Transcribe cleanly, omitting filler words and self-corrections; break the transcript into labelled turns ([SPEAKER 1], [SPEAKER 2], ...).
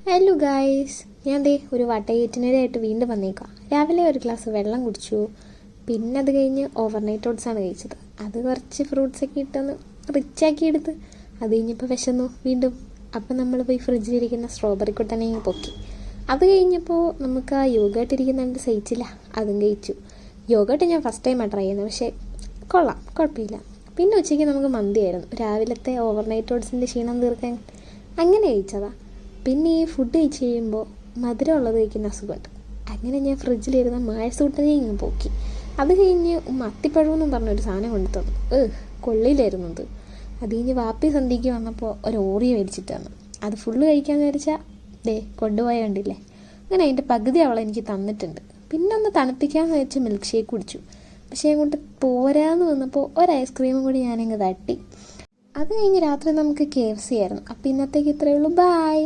[SPEAKER 1] Hello guys, ഞാൻ ദേ ഒരു വട്ടയേറ്റിനരായിട്ട് വീണ്ടും വന്നേക്കാം. രാവിലെ ഒരു ഗ്ലാസ് വെള്ളം കുടിച്ചു. പിന്നെ അത് കഴിഞ്ഞ് ഓവർനൈറ്റ് ഓട്സാണ് കഴിച്ചത്. അത് കുറച്ച് ഫ്രൂട്ട്സൊക്കെ ഇട്ടൊന്ന് റിച്ചാക്കി എടുത്ത് അത് കഴിഞ്ഞപ്പോൾ വിശന്നു വീണ്ടും. അപ്പം നമ്മൾ പോയി ഫ്രിഡ്ജിലിരിക്കുന്ന സ്ട്രോബെറി കുട്ടനെ പൊക്കി. അത് കഴിഞ്ഞപ്പോൾ നമുക്ക് ആ യോഗേട്ട് ഇരിക്കുന്നുണ്ട്, സഹിച്ചില്ല, അതും കഴിച്ചു. യോഗേട്ട് ഞാൻ ഫസ്റ്റ് ടൈമാണ് ട്രൈ ചെയ്യുന്നത്, പക്ഷേ കൊള്ളാം, കുഴപ്പമില്ല. പിന്നെ ഉച്ചയ്ക്ക് നമുക്ക് മന്തിയായിരുന്നു. രാവിലത്തെ ഓവർനൈറ്റ് ഓട്സിൻ്റെ ക്ഷീണം തീർക്കാൻ അങ്ങനെ കഴിച്ചതാണ്. പിന്നെ ഈ ഫുഡ് കഴിച്ച് കഴിയുമ്പോൾ മധുരമുള്ളത് കഴിക്കുന്ന അസുഖമുണ്ട്. അങ്ങനെ ഞാൻ ഫ്രിഡ്ജിലിരുന്ന മാഴ്സൂട്ടനെ ഇങ്ങ് പോക്കി. അത് കഴിഞ്ഞ് മത്തിപ്പഴമെന്നും പറഞ്ഞൊരു സാധനം കൊണ്ടു തന്നു. കൊള്ളിയിലായിരുന്നു അത്. അത് കഴിഞ്ഞ് വാപ്പി സന്ധ്യയ്ക്ക് വന്നപ്പോൾ ഒരു ഓറിയ മേടിച്ചിട്ട് തന്നു. അത് ഫുള്ള് കഴിക്കാമെന്ന് വിചാരിച്ചാൽ കൊണ്ടുപോയ കണ്ടില്ലേ. അങ്ങനെ അതിൻ്റെ പകുതി അവളെനിക്ക് തന്നിട്ടുണ്ട്. പിന്നെ ഒന്ന് തണുപ്പിക്കാമെന്ന് വെച്ച് മിൽക്ക് ഷേക്ക് കുടിച്ചു. പക്ഷേ അങ്ങോട്ട് പോരാന്ന് വന്നപ്പോൾ ഒരു ഐസ്ക്രീമും കൂടി ഞാനങ്ങ് തട്ടി. അത് കഴിഞ്ഞ് രാത്രി നമുക്ക് KFC ആയിരുന്നു. അപ്പോൾ ഇന്നത്തേക്ക് ഇത്രയേ ഉള്ളൂ. ബായ്.